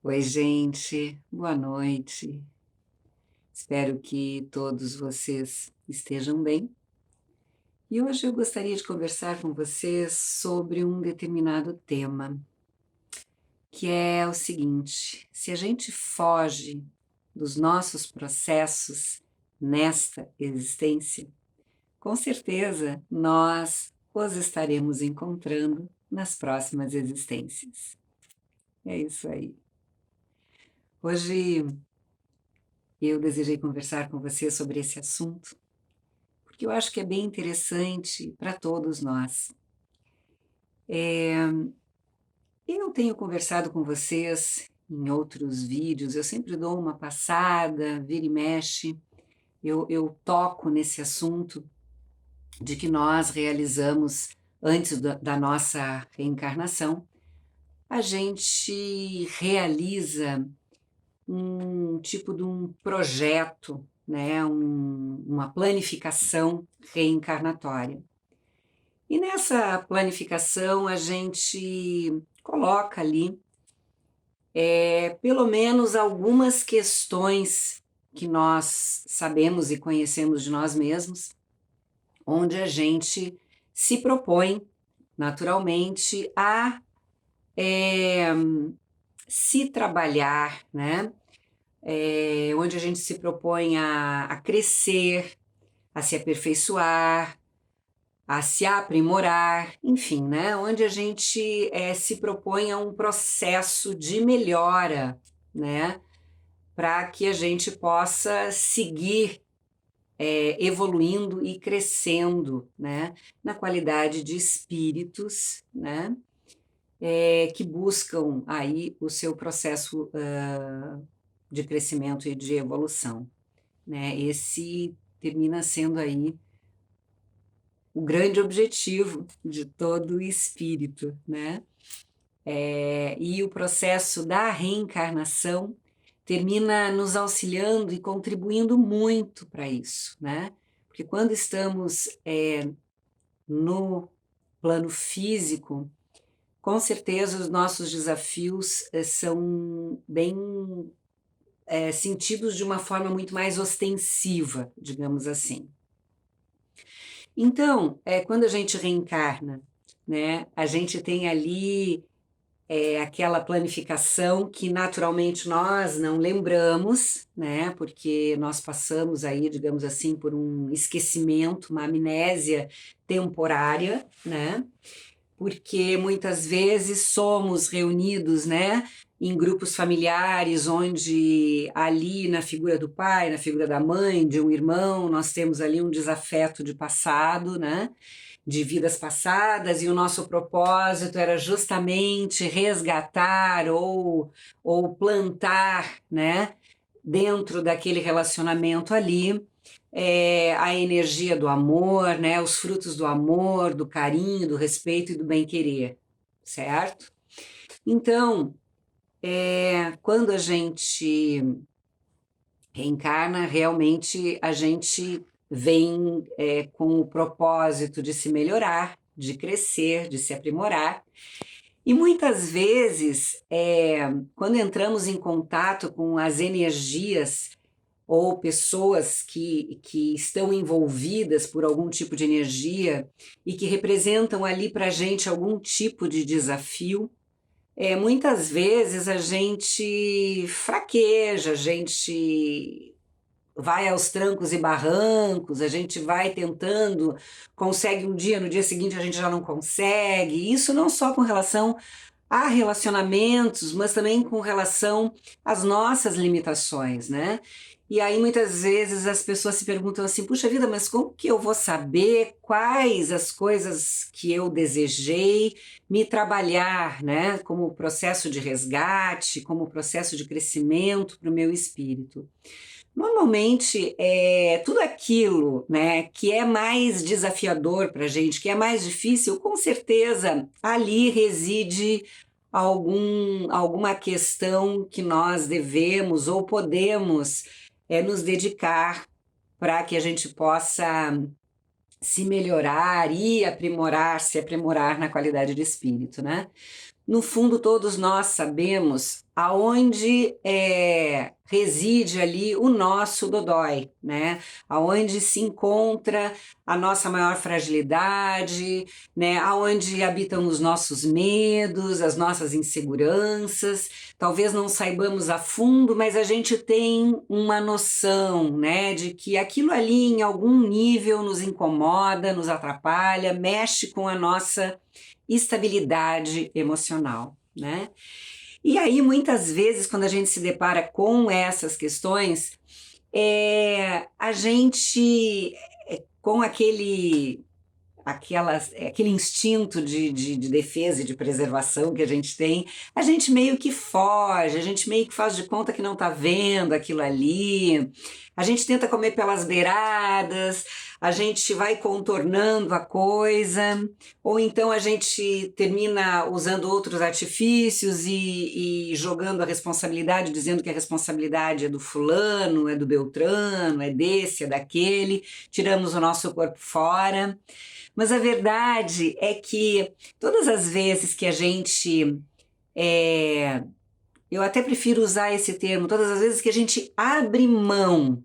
Oi, gente, boa noite. Espero que todos vocês estejam bem. E hoje eu gostaria de conversar com vocês sobre um determinado tema, que é o seguinte: se a gente foge dos nossos processos nesta existência, com certeza nós os estaremos encontrando nas próximas existências. É isso aí. Hoje eu desejei conversar com você sobre esse assunto, porque eu acho que é bem interessante para todos nós. Eu tenho conversado com vocês em outros vídeos, eu sempre dou uma passada, vira e mexe, eu toco nesse assunto de que nós realizamos, antes da nossa reencarnação, a gente realiza um tipo de um projeto, né, uma planificação reencarnatória. E nessa planificação a gente coloca ali pelo menos algumas questões que nós sabemos e conhecemos de nós mesmos, onde a gente se propõe naturalmente a se trabalhar, né? Onde a gente se propõe a crescer, a se aperfeiçoar, a se aprimorar, enfim, né? Onde a gente se propõe a um processo de melhora, né? Para que a gente possa seguir evoluindo e crescendo, né? Na qualidade de espíritos, né? Que buscam aí o seu processo de crescimento e de evolução, né? Esse termina sendo aí o grande objetivo de todo espírito, né? E o processo da reencarnação termina nos auxiliando e contribuindo muito para isso, né? Porque quando estamos no plano físico, com certeza os nossos desafios são bem sentidos de uma forma muito mais ostensiva, digamos assim. Então, quando a gente reencarna, né, a gente tem ali aquela planificação que naturalmente nós não lembramos, né, porque nós passamos aí, digamos assim, por um esquecimento, uma amnésia temporária, né, porque muitas vezes somos reunidos, né, em grupos familiares, onde ali na figura do pai, na figura da mãe, de um irmão, nós temos ali um desafeto de passado, né, de vidas passadas, e o nosso propósito era justamente resgatar ou plantar, né, dentro daquele relacionamento ali, a energia do amor, né, os frutos do amor, do carinho, do respeito e do bem-querer, certo? Então, quando a gente reencarna, realmente a gente vem com o propósito de se melhorar, de crescer, de se aprimorar. E muitas vezes, quando entramos em contato com as energias ou pessoas que estão envolvidas por algum tipo de energia e que representam ali para a gente algum tipo de desafio, muitas vezes a gente fraqueja, a gente vai aos trancos e barrancos, a gente vai tentando, consegue um dia, no dia seguinte a gente já não consegue. Isso não só com relação a relacionamentos, mas também com relação às nossas limitações, né? E aí muitas vezes as pessoas se perguntam assim: puxa vida, mas como que eu vou saber quais as coisas que eu desejei me trabalhar, né? Como processo de resgate, como processo de crescimento para o meu espírito. Normalmente, tudo aquilo, né, que é mais desafiador para a gente, que é mais difícil, com certeza ali reside alguma questão que nós devemos ou podemos nos dedicar para que a gente possa se melhorar e se aprimorar na qualidade de espírito, né? No fundo, todos nós sabemos aonde reside ali o nosso dodói, né? Aonde se encontra a nossa maior fragilidade, né? Aonde habitam os nossos medos, as nossas inseguranças. Talvez não saibamos a fundo, mas a gente tem uma noção, né, de que aquilo ali em algum nível nos incomoda, nos atrapalha, mexe com a nossa estabilidade emocional, né? E aí, muitas vezes, quando a gente se depara com essas questões, a gente, com aquele instinto de defesa e de preservação que a gente tem, a gente meio que foge, a gente meio que faz de conta que não está vendo aquilo ali, a gente tenta comer pelas beiradas, a gente vai contornando a coisa, ou então a gente termina usando outros artifícios e jogando a responsabilidade, dizendo que a responsabilidade é do fulano, é do beltrano, é desse, é daquele, tiramos o nosso corpo fora. Mas a verdade é que todas as vezes que a gente, eu até prefiro usar esse termo, todas as vezes que a gente abre mão,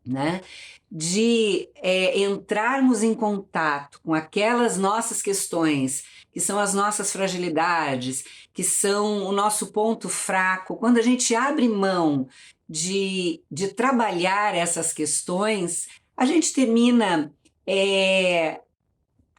né, de entrarmos em contato com aquelas nossas questões, que são as nossas fragilidades, que são o nosso ponto fraco, quando a gente abre mão de trabalhar essas questões, a gente termina,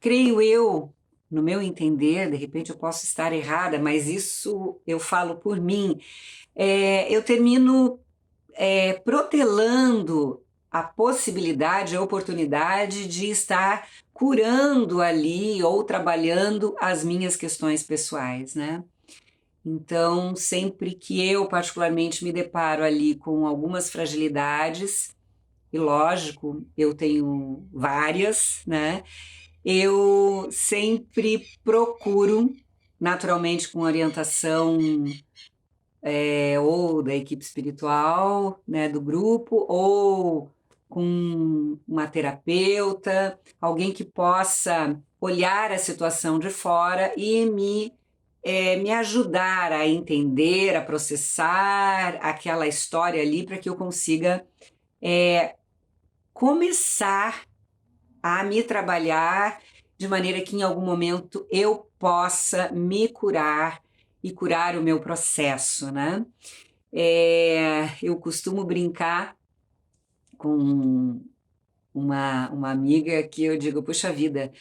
creio eu, no meu entender, de repente eu posso estar errada, mas isso eu falo por mim, eu termino protelando a possibilidade, a oportunidade de estar curando ali ou trabalhando as minhas questões pessoais, né? Então, sempre que eu particularmente me deparo ali com algumas fragilidades, e lógico, eu tenho várias, né? Eu sempre procuro, naturalmente com orientação ou da equipe espiritual, né, do grupo, ou com uma terapeuta, alguém que possa olhar a situação de fora e me ajudar a entender, a processar aquela história ali para que eu consiga começar a me trabalhar de maneira que em algum momento eu possa me curar e curar o meu processo, né? Eu costumo brincar com uma amiga que eu digo, puxa vida,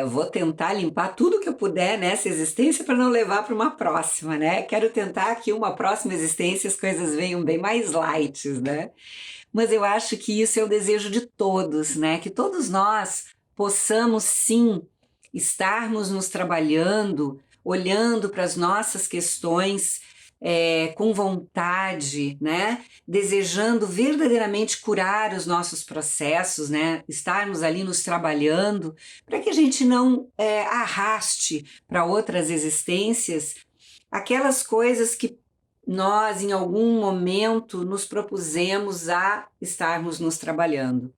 vou tentar limpar tudo que eu puder nessa existência para não levar para uma próxima, né? Quero tentar que uma próxima existência as coisas venham bem mais light, né? Mas eu acho que isso é o desejo de todos, né? Que todos nós possamos sim estarmos nos trabalhando, olhando para as nossas questões com vontade, né? Desejando verdadeiramente curar os nossos processos, né? Estarmos ali nos trabalhando para que a gente não arraste para outras existências aquelas coisas que nós, em algum momento, nos propusemos a estarmos nos trabalhando.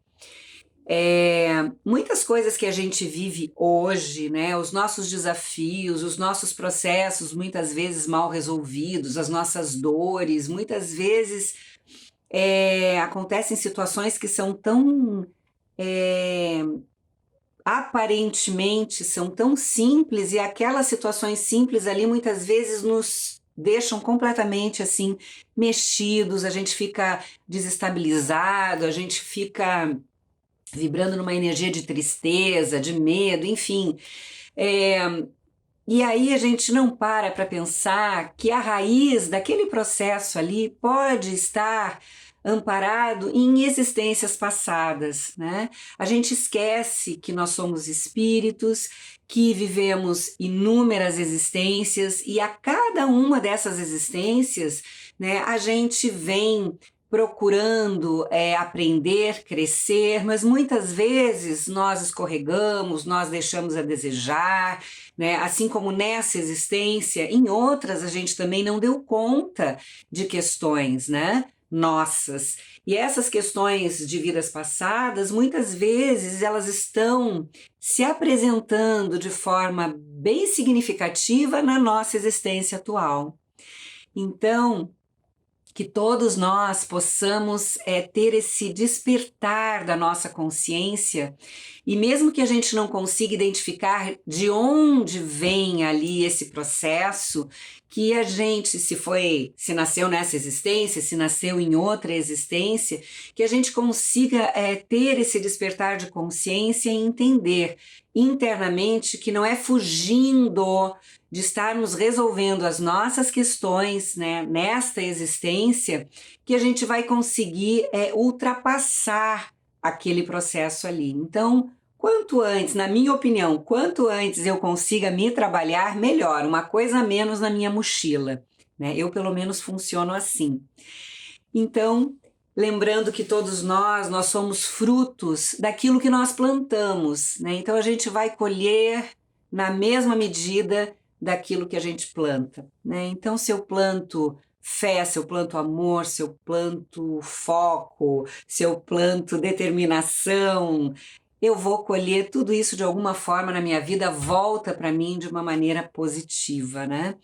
Muitas coisas que a gente vive hoje, né, os nossos desafios, os nossos processos, muitas vezes mal resolvidos, as nossas dores, muitas vezes acontecem situações que são tão aparentemente são tão simples e aquelas situações simples ali muitas vezes nos deixam completamente assim mexidos, a gente fica desestabilizado, a gente fica vibrando numa energia de tristeza, de medo, enfim. E aí a gente não para pensar que a raiz daquele processo ali pode estar amparado em existências passadas, né? A gente esquece que nós somos espíritos, que vivemos inúmeras existências e a cada uma dessas existências, né, a gente vem procurando aprender, crescer, mas muitas vezes nós escorregamos, nós deixamos a desejar, né? Assim como nessa existência, em outras a gente também não deu conta de questões, né? Nossas. E essas questões de vidas passadas, muitas vezes elas estão se apresentando de forma bem significativa na nossa existência atual. Então, que todos nós possamos ter esse despertar da nossa consciência, e mesmo que a gente não consiga identificar de onde vem ali esse processo, que a gente, se nasceu nessa existência, se nasceu em outra existência, que a gente consiga ter esse despertar de consciência e entender internamente que não é fugindo de estarmos resolvendo as nossas questões, né, nesta existência, que a gente vai conseguir ultrapassar aquele processo ali. Então, quanto antes, na minha opinião, quanto antes eu consiga me trabalhar, melhor, uma coisa a menos na minha mochila, né? Eu, pelo menos, funciono assim. Então, lembrando que todos nós somos frutos daquilo que nós plantamos, né? Então, a gente vai colher na mesma medida daquilo que a gente planta, né? Então, se eu planto fé, se eu planto amor, se eu planto foco, se eu planto determinação, eu vou colher tudo isso de alguma forma na minha vida, volta para mim de uma maneira positiva, né?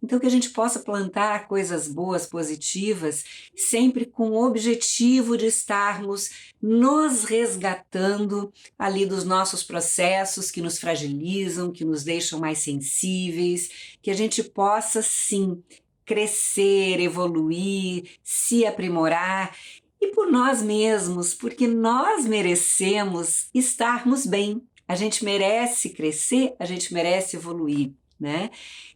Então, que a gente possa plantar coisas boas, positivas, sempre com o objetivo de estarmos nos resgatando ali dos nossos processos que nos fragilizam, que nos deixam mais sensíveis, que a gente possa sim crescer, evoluir, se aprimorar e por nós mesmos, porque nós merecemos estarmos bem. A gente merece crescer, a gente merece evoluir, né?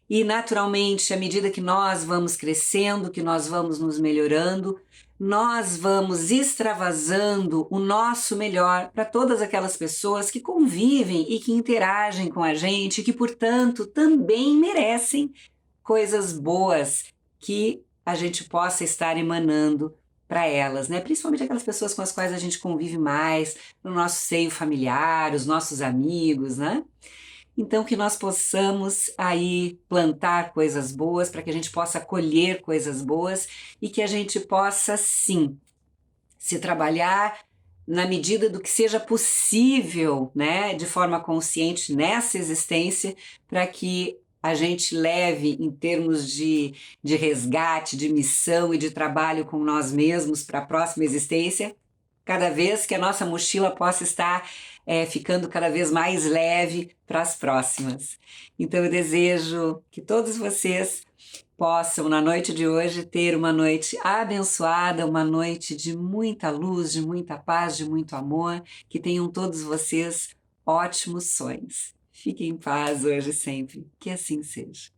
E naturalmente, à medida que nós vamos crescendo, que nós vamos nos melhorando, nós vamos extravasando o nosso melhor para todas aquelas pessoas que convivem e que interagem com a gente, que, portanto, também merecem coisas boas que a gente possa estar emanando para elas, né? Principalmente aquelas pessoas com as quais a gente convive mais, no nosso seio familiar, os nossos amigos, né? Então, que nós possamos aí plantar coisas boas para que a gente possa colher coisas boas e que a gente possa, sim, se trabalhar na medida do que seja possível, né, de forma consciente nessa existência, para que a gente leve em termos de resgate, de missão e de trabalho com nós mesmos para a próxima existência, cada vez que a nossa mochila possa estar ficando cada vez mais leve para as próximas. Então eu desejo que todos vocês possam, na noite de hoje, ter uma noite abençoada, uma noite de muita luz, de muita paz, de muito amor, que tenham todos vocês ótimos sonhos. Fiquem em paz hoje e sempre, que assim seja.